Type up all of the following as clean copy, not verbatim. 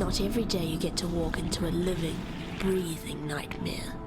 Not every day you get to walk into a living, breathing nightmare.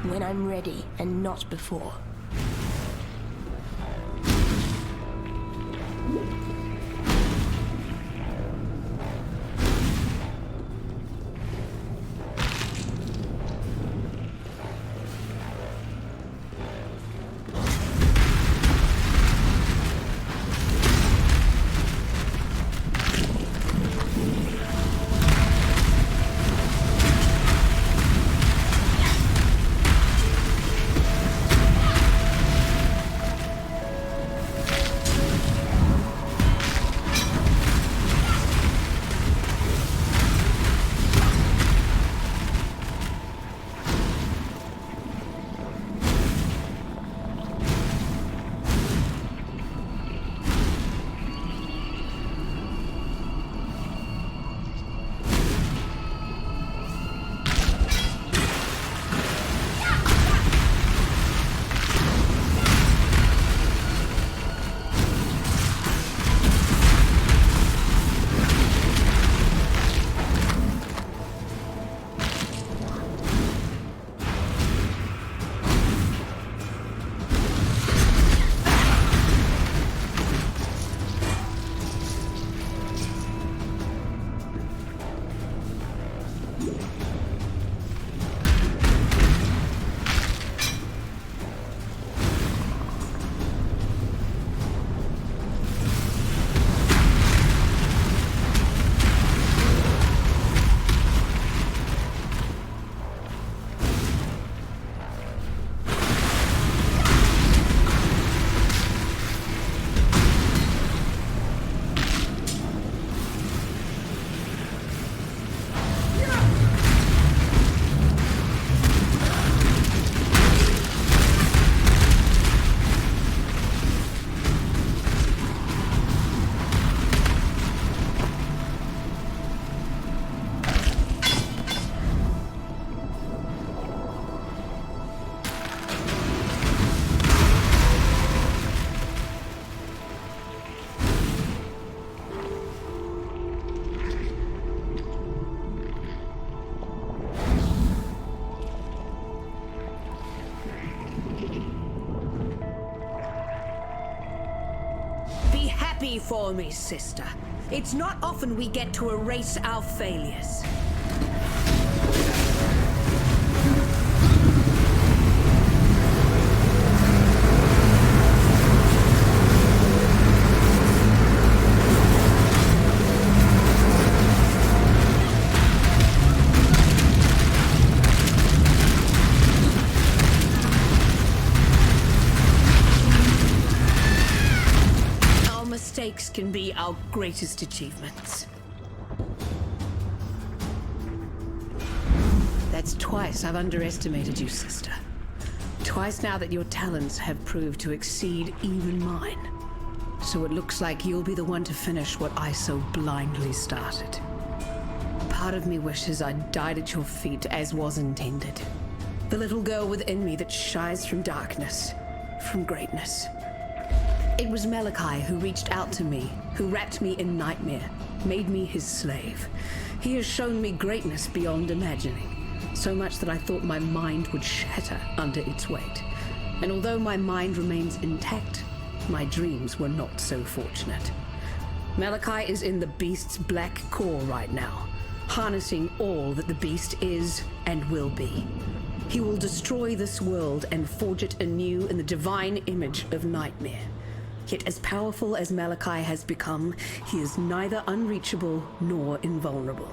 When I'm ready, and not before. Be for me, sister. It's not often we get to erase our failures. Mistakes can be our greatest achievements. That's twice I've underestimated you, sister. Twice now that your talents have proved to exceed even mine. So it looks like you'll be the one to finish what I so blindly started. Part of me wishes I'd died at your feet as was intended. The little girl within me that shies from darkness, from greatness. It was Malachi who reached out to me, who wrapped me in nightmare, made me his slave. He has shown me greatness beyond imagining, so much that I thought my mind would shatter under its weight. And although my mind remains intact, my dreams were not so fortunate. Malachi is in the beast's black core right now, harnessing all that the beast is and will be. He will destroy this world and forge it anew in the divine image of nightmare. Yet as powerful as Malachi has become, he is neither unreachable nor invulnerable.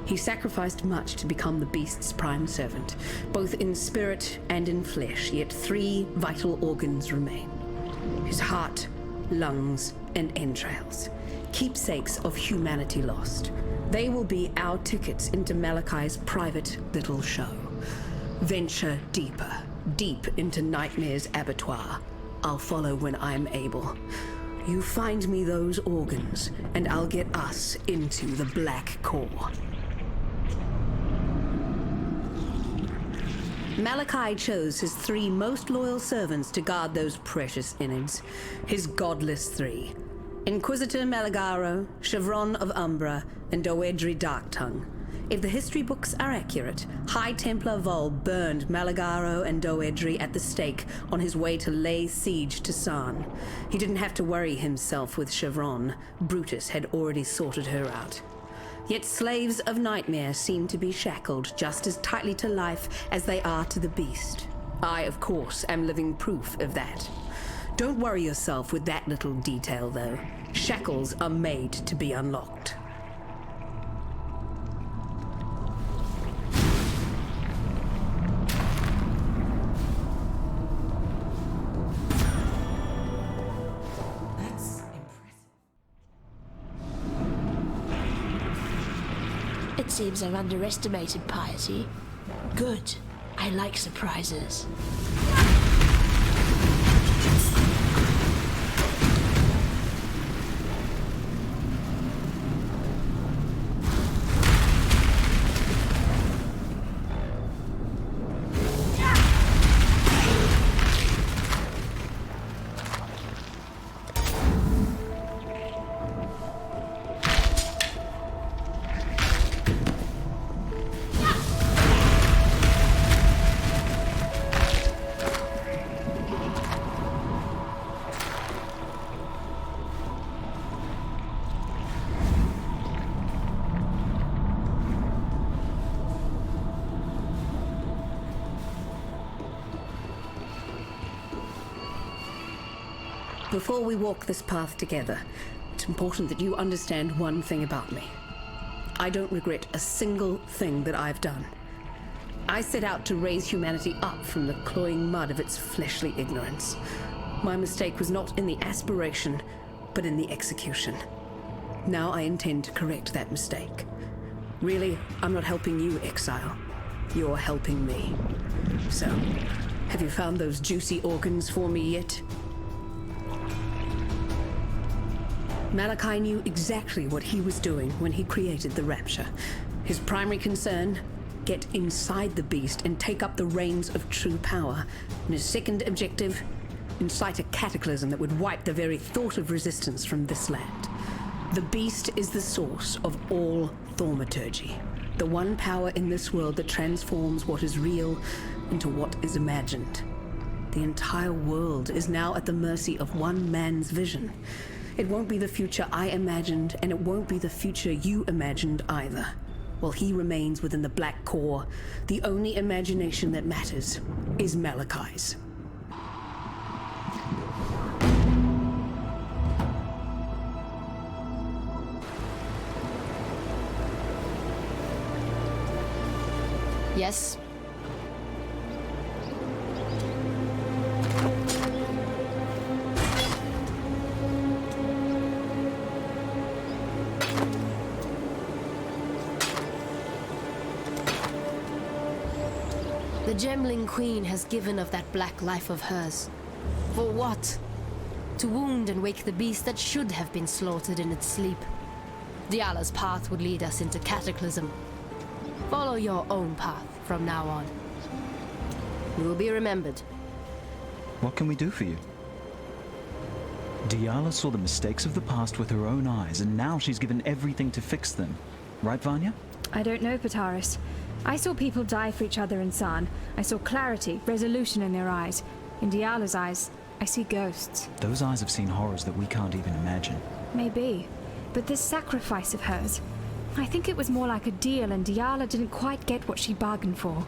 He sacrificed much to become the beast's prime servant, both in spirit and in flesh, yet 3 vital organs remain. His heart, lungs, and entrails, keepsakes of humanity lost. They will be our tickets into Malachi's private little show. Venture deeper, deep into Nightmare's abattoir. I'll follow when I'm able. You find me those organs, and I'll get us into the black core. Malachi chose his 3 most loyal servants to guard those precious innards. His godless 3. Inquisitor Malagaro, Chevron of Umbra, and Doedri Darktongue. If the history books are accurate, High Templar Vol burned Malagaro and Doedri at the stake on his way to lay siege to Sarn. He didn't have to worry himself with Chevron. Brutus had already sorted her out. Yet slaves of Nightmare seem to be shackled just as tightly to life as they are to the beast. I, of course, am living proof of that. Don't worry yourself with that little detail, though. Shackles are made to be unlocked. It seems I've underestimated piety. Good. I like surprises. Before we walk this path together, it's important that you understand one thing about me. I don't regret a single thing that I've done. I set out to raise humanity up from the cloying mud of its fleshly ignorance. My mistake was not in the aspiration, but in the execution. Now I intend to correct that mistake. Really, I'm not helping you, Exile. You're helping me. So, have you found those juicy organs for me yet? Malachi knew exactly what he was doing when he created the Rapture. His primary concern, get inside the beast and take up the reins of true power. And his second objective, incite a cataclysm that would wipe the very thought of resistance from this land. The beast is the source of all thaumaturgy, the one power in this world that transforms what is real into what is imagined. The entire world is now at the mercy of one man's vision. It won't be the future I imagined, and it won't be the future you imagined either. While he remains within the Black Core, the only imagination that matters is Malachi's. Yes? The Gemling Queen has given of that black life of hers. For what? To wound and wake the beast that should have been slaughtered in its sleep. Diala's path would lead us into Cataclysm. Follow your own path from now on. You will be remembered. What can we do for you? Diala saw the mistakes of the past with her own eyes, and now she's given everything to fix them. Right, Vanya? I don't know, Pataris. I saw people die for each other in Sarn. I saw clarity, resolution in their eyes. In Diala's eyes, I see ghosts. Those eyes have seen horrors that we can't even imagine. Maybe. But this sacrifice of hers, I think it was more like a deal, and Diala didn't quite get what she bargained for.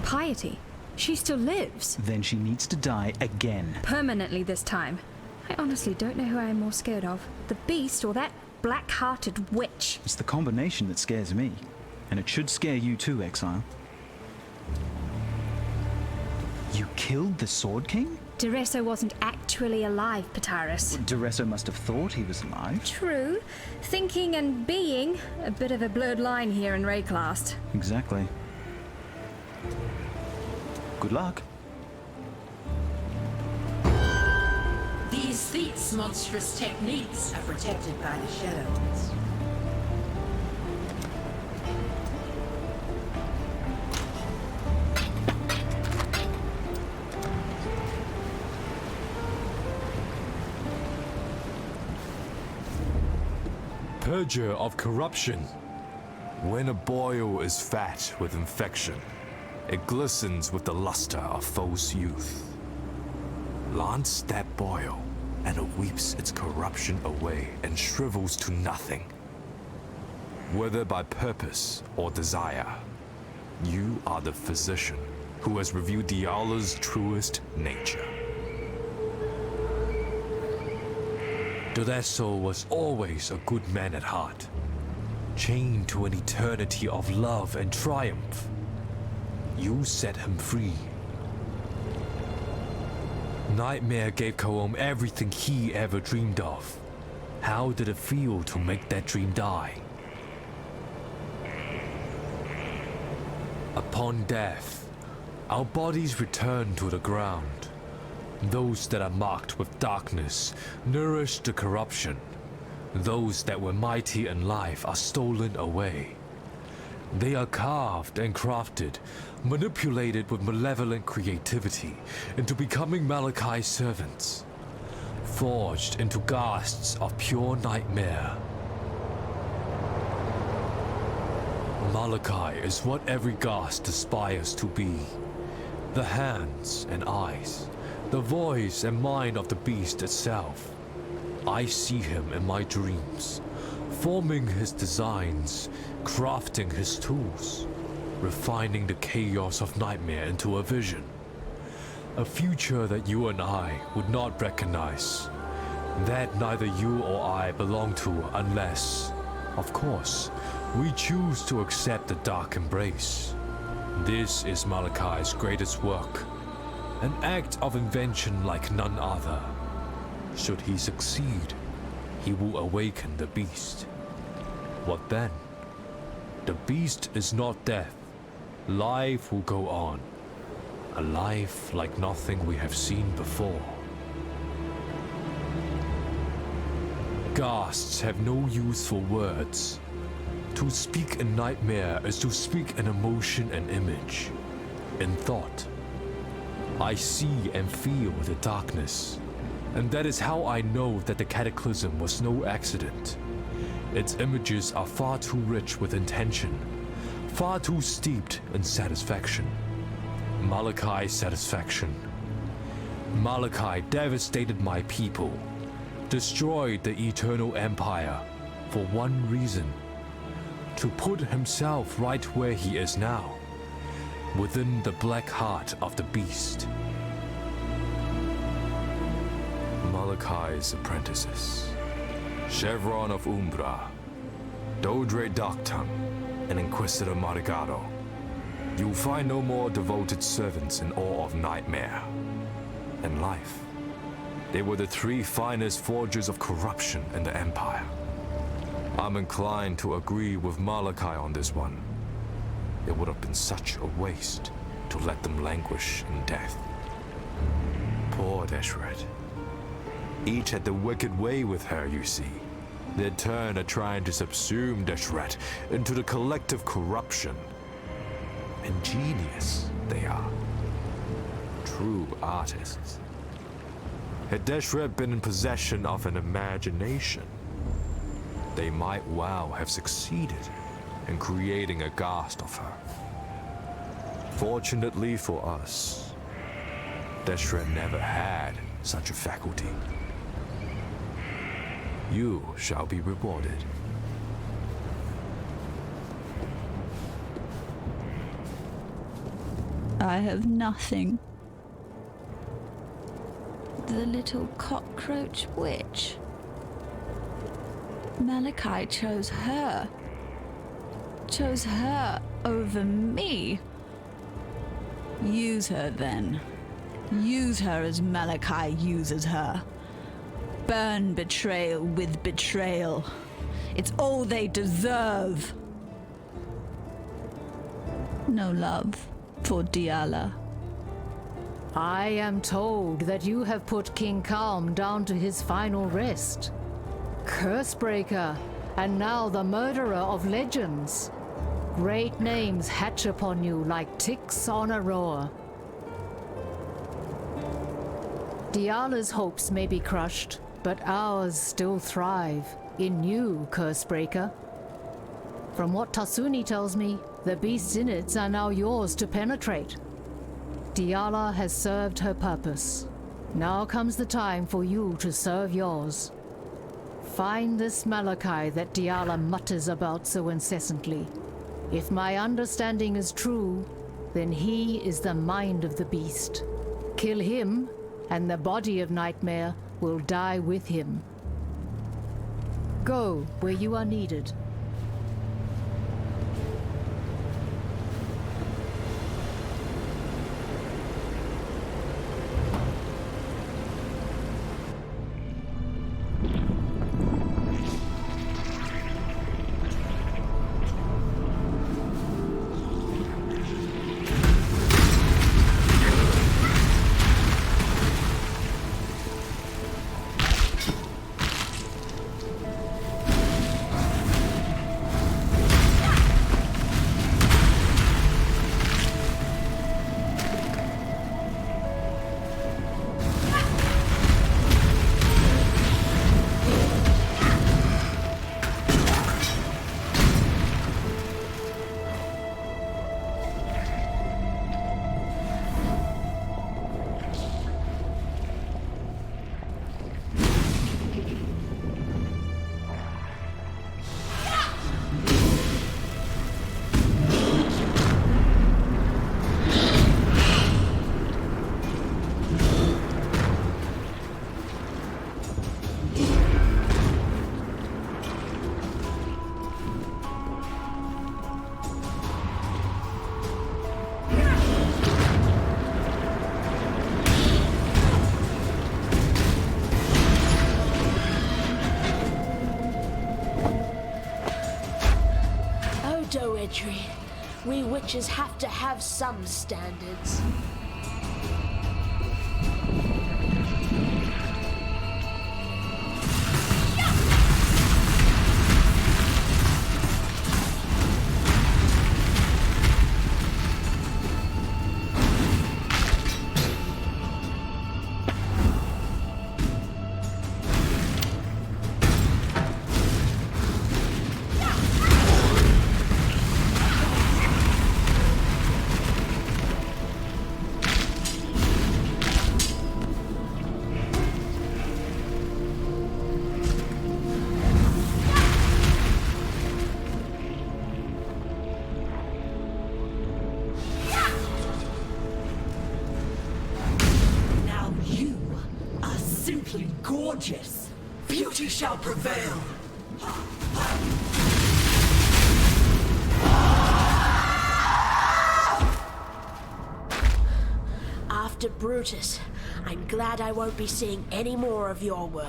Piety? She still lives. Then she needs to die again. Permanently this time. I honestly don't know who I am more scared of. The beast or that black-hearted witch. It's the combination that scares me. And it should scare you too, Exile. You killed the Sword King? Duresso wasn't actually alive, Pataris. Duresso must have thought he was alive. True. Thinking and being, a bit of a blurred line here in Rayclast. Exactly. Good luck. These feats' monstrous techniques are protected by the shadows. purger of corruption. When a boil is fat with infection, it glistens with the luster of false youth. Lance that boil, and it weeps its corruption away and shrivels to nothing. Whether by purpose or desire, you are the physician who has revealed Diala's truest nature. Dodeso was always a good man at heart, chained to an eternity of love and triumph. You set him free. Nightmare gave Kaom everything he ever dreamed of. How did it feel to make that dream die? Upon death, our bodies return to the ground. Those that are marked with darkness nourish the corruption. Those that were mighty in life are stolen away. They are carved and crafted, manipulated with malevolent creativity into becoming Malachi's servants, forged into ghasts of pure nightmare. Malachi is what every ghast aspires to be. The hands and eyes, the voice and mind of the beast itself. I see him in my dreams, forming his designs, crafting his tools, refining the chaos of nightmare into a vision. A future that you and I would not recognize, that neither you or I belong to unless, of course, we choose to accept the dark embrace. This is Malachi's greatest work, an act of invention like none other. Should he succeed, he will awaken the beast. What then? The beast is not death. Life will go on. A life like nothing we have seen before. Ghasts have no use for words. To speak in nightmare is to speak in emotion and image, in thought. I see and feel the darkness, and that is how I know that the cataclysm was no accident. Its images are far too rich with intention, far too steeped in satisfaction. Malachi's satisfaction. Malachi devastated my people, destroyed the eternal empire for one reason: to put himself right where he is now, within the black heart of the beast. Malachi's apprentices: Chevron of Umbra, Dodre Darktongue, and Inquisitor Marigado. You'll find no more devoted servants in awe of nightmare and life. They were the three finest forgers of corruption in the Empire. I'm inclined to agree with Malachi on this one. It would have been such a waste to let them languish in death. Poor Deshret. Each had the wicked way with her, you see. Their turn at trying to subsume Deshret into the collective corruption. Ingenious they are. True artists. Had Deshret been in possession of an imagination, they might well have succeeded in creating a ghast of her. Fortunately for us, Deshret never had such a faculty. You shall be rewarded. I have nothing. The little cockroach witch. Malachi chose her. Chose her over me. Use her then. Use her as Malachi uses her. Burn betrayal with betrayal. It's all they deserve. No love for Diala. I am told that you have put King Calm down to his final rest. Cursebreaker, and now the murderer of legends. Great names hatch upon you like ticks on a roar. Diala's hopes may be crushed, but ours still thrive. In you, Cursebreaker. From what Tasuni tells me, the beast's innards are now yours to penetrate. Diala has served her purpose. Now comes the time for you to serve yours. Find this Malachi that Diala mutters about so incessantly. If my understanding is true, then he is the mind of the beast. Kill him, and the body of Nightmare will die with him. Go where you are needed. We witches have to have some standards. Gorgeous. Beauty shall prevail. After Brutus, I'm glad I won't be seeing any more of your work.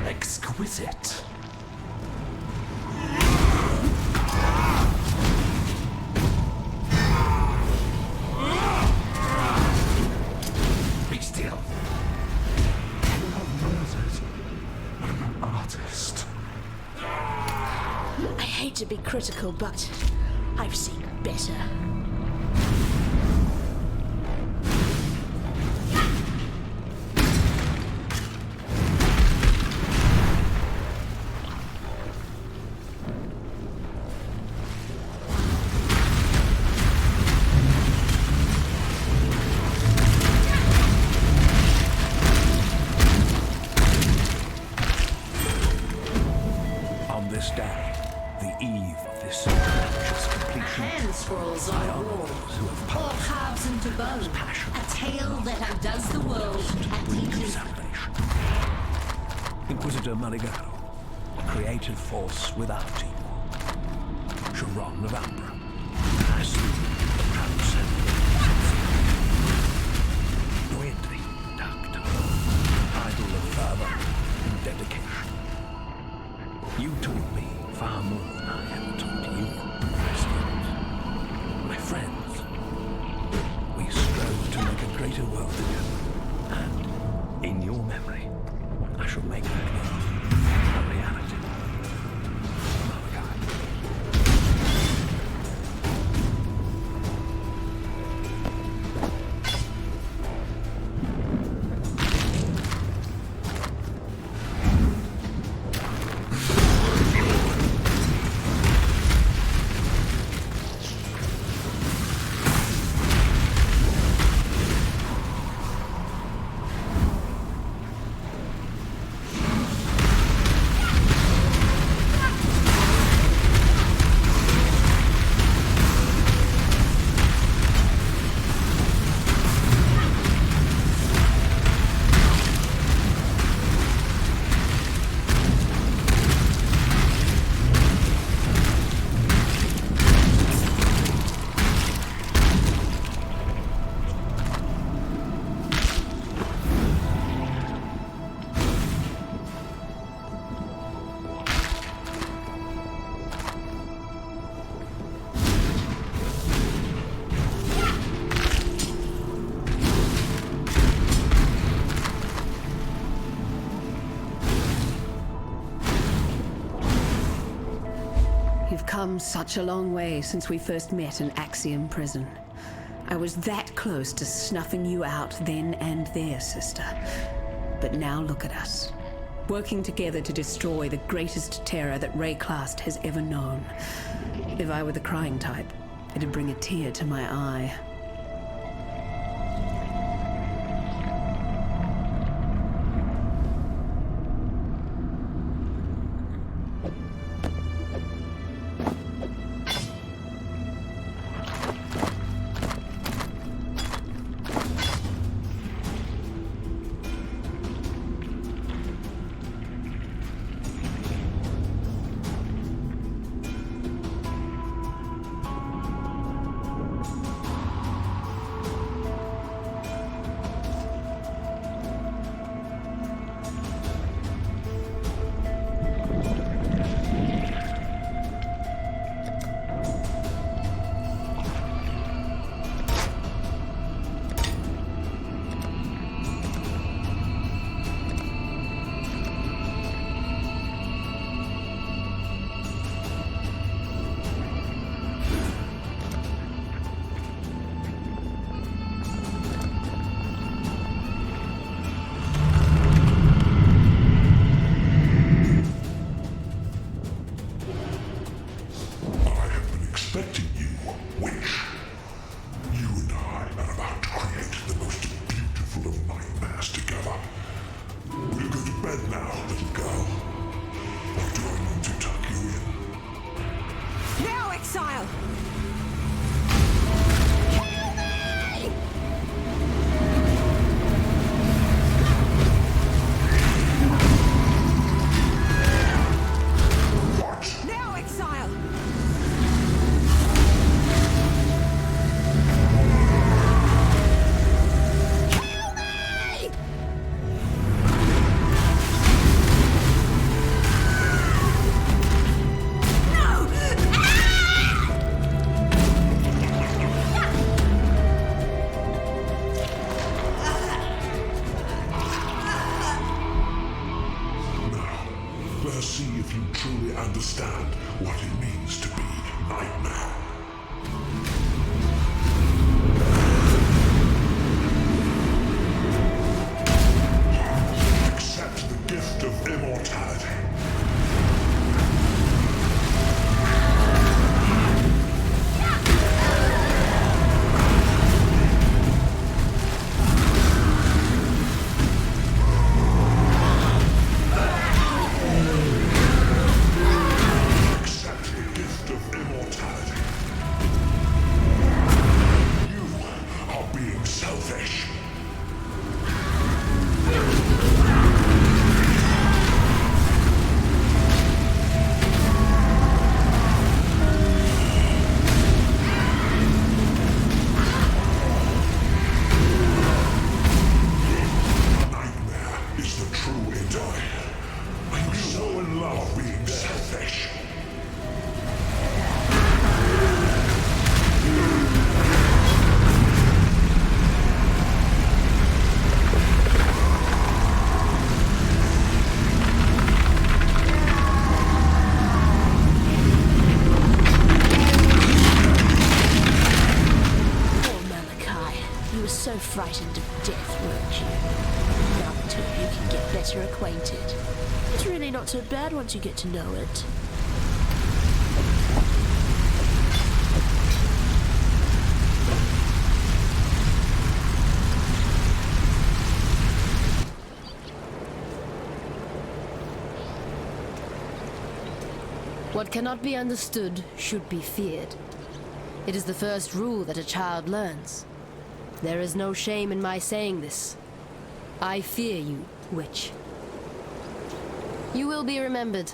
Exquisite. Be still. You have murdered an artist. I hate to be critical, but I've seen better. On this day, the eve of this anxious A completion. hand scrolls on a wall. Who have All passed halves into bone. passion. A tale that outdoes the world and teaches. Salvation. Inquisitor Maligaro, a creative force without equal. Sharon of Ambra, asleep the transcendent. Noedri, Doctor, idol of fervor and dedication. You taught me far more than I ever taught you, my students. My friends, we strove to make a greater world together, and in your memory, I shall make that world a reality. Malachi. You've come such a long way since we first met in Axiom Prison. I was that close to snuffing you out then and there, sister. But now look at us, working together to destroy the greatest terror that Rayclast has ever known. If I were the crying type, it'd bring a tear to my eye. expecting you, witch. You and I are about to create the most beautiful of nightmares together. We'll go to bed now, little girl. Or do I need to tuck you in? Now, Exile! Let us see if you truly understand what it means to be Nightmare. Accept the gift of immortality. Accept the gift of flesh. So frightened of death, weren't you? Now the two of you can get better acquainted. It's really not so bad once you get to know it. What cannot be understood should be feared. It is the first rule that a child learns. There is no shame in my saying this. I fear you, witch. You will be remembered.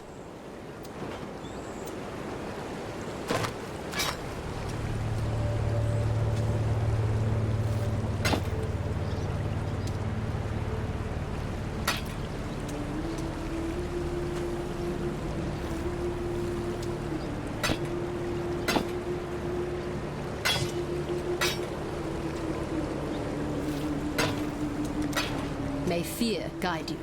May fear guide you.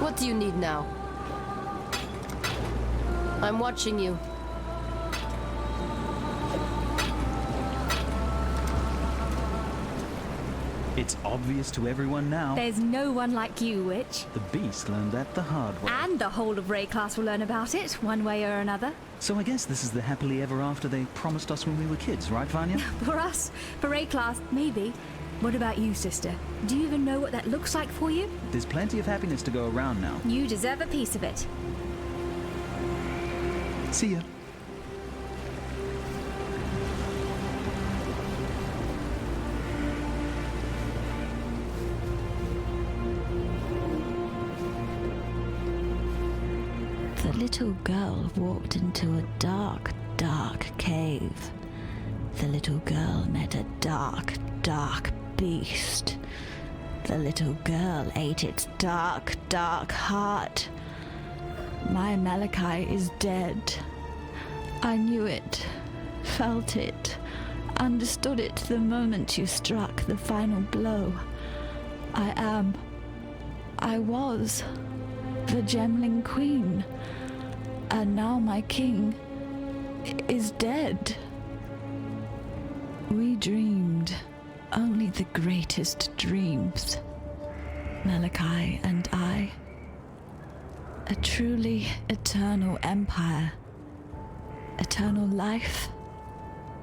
What do you need now? I'm watching you. It's obvious to everyone now. There's no one like you, witch. The beast learned that the hard way. And the whole of Ray class will learn about it, one way or another. So I guess this is the happily ever after they promised us when we were kids, right, Vanya? For us, for Ray class, maybe. What about you, sister? Do you even know what that looks like for you? There's plenty of happiness to go around now. You deserve a piece of it. See ya. The little girl walked into a dark, dark cave. The little girl met a dark, dark beast. The little girl ate its dark, dark heart. My Malachi is dead. I knew it, felt it, understood it the moment you struck the final blow. I was the Gemling Queen. And now my king is dead. We dreamed only the greatest dreams, Malachi and I. A truly eternal empire, eternal life,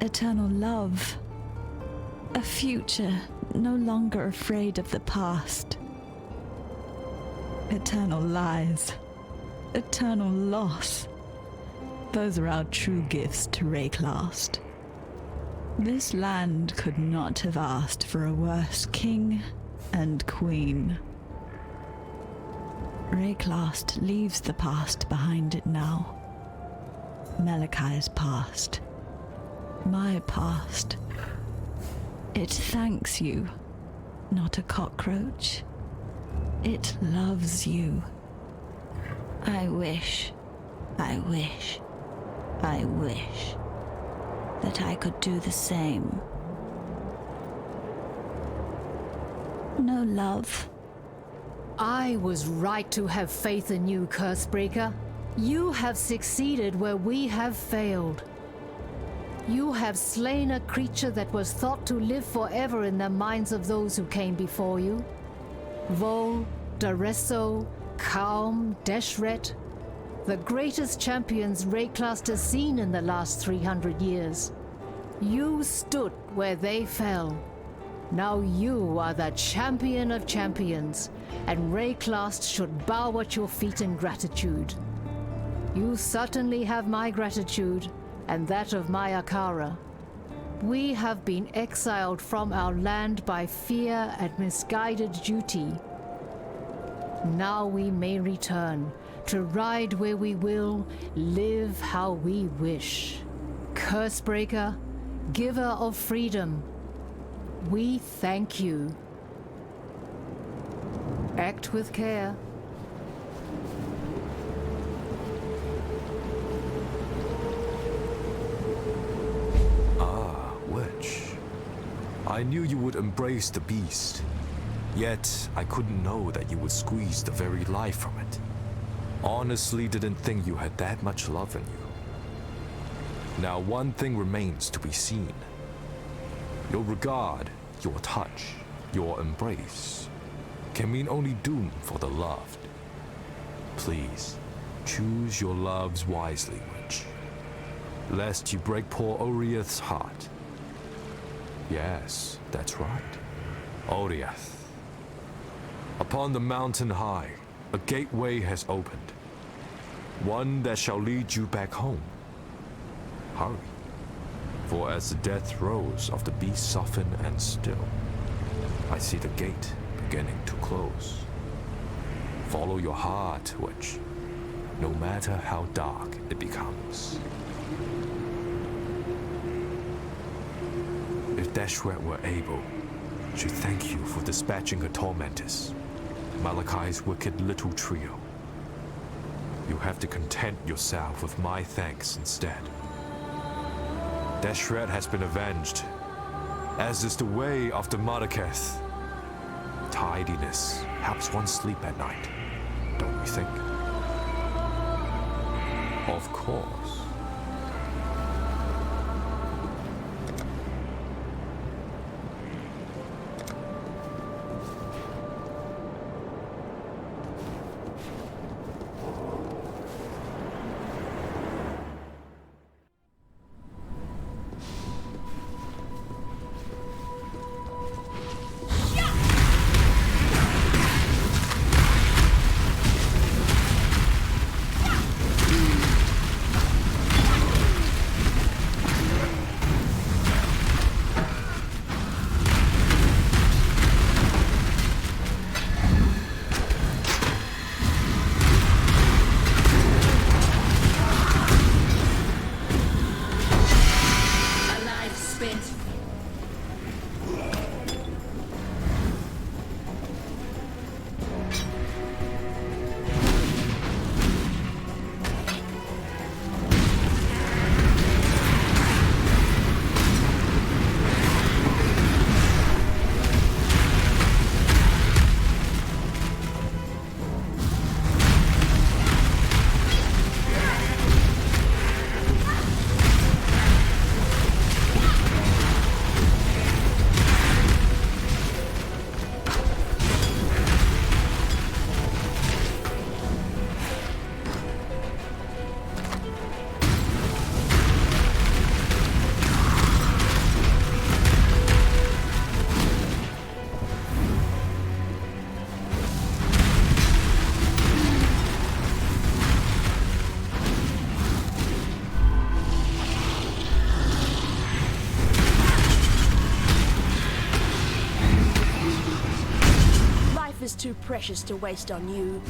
eternal love, a future no longer afraid of the past, eternal lies, eternal loss. Those are our true gifts to Rayclast. This land could not have asked for a worse king and queen. Rayclast leaves the past behind it now. Malachi's past. My past. It thanks you, not a cockroach. It loves you. I wish that I could do the same. No love. I was right to have faith in you, Cursebreaker. You have succeeded where we have failed. You have slain a creature that was thought to live forever in the minds of those who came before you. Vol, Daresso, Calm, Deshret, the greatest champions Rayclast has seen in the last 300 years. You stood where they fell. Now you are the champion of champions, and Rayclast should bow at your feet in gratitude. You certainly have my gratitude, and that of my Akara. We have been exiled from our land by fear and misguided duty. Now we may return, to ride where we will, live how we wish. Cursebreaker, giver of freedom, we thank you. Act with care. Ah, witch. I knew you would embrace the beast. Yet, I couldn't know that you would squeeze the very life from it. Honestly, didn't think you had that much love in you. Now, one thing remains to be seen. Your regard, your touch, your embrace can mean only doom for the loved. Please, choose your loves wisely, witch, lest you break poor Oriath's heart. Yes, that's right. Oriath. Upon the mountain high, a gateway has opened. One that shall lead you back home. Hurry. For as the death throes of the beast soften and still, I see the gate beginning to close. Follow your heart, witch, no matter how dark it becomes. If Deshret were able, she'd thank you for dispatching her tormentors, Malachi's wicked little trio. You have to content yourself with my thanks instead. Deshret has been avenged, as is the way of the Madaketh. Tidiness helps one sleep at night, don't you think? Of course. Is too precious to waste on you.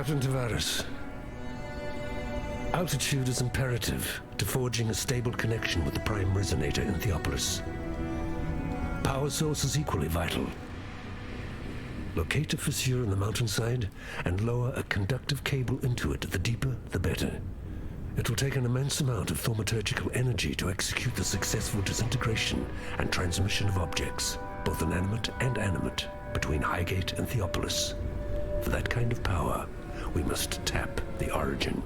Captain Tavares, altitude is imperative to forging a stable connection with the prime resonator in Theopolis. Power source is equally vital. Locate a fissure in the mountainside and lower a conductive cable into it. The deeper, the better. It will take an immense amount of thaumaturgical energy to execute the successful disintegration and transmission of objects, both inanimate and animate, between Highgate and Theopolis. For that kind of power, we must tap the origin.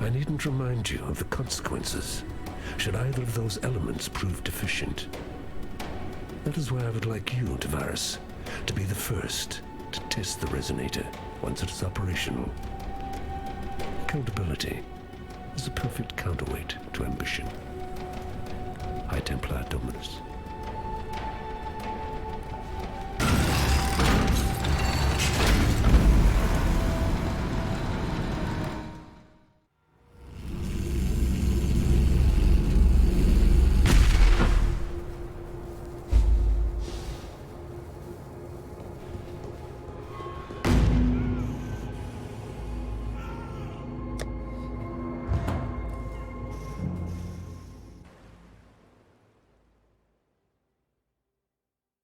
I needn't remind you of the consequences should either of those elements prove deficient. That is why I would like you, Tavares, to be the first to test the resonator once it is operational. Accountability is a perfect counterweight to ambition. High Templar Dominus.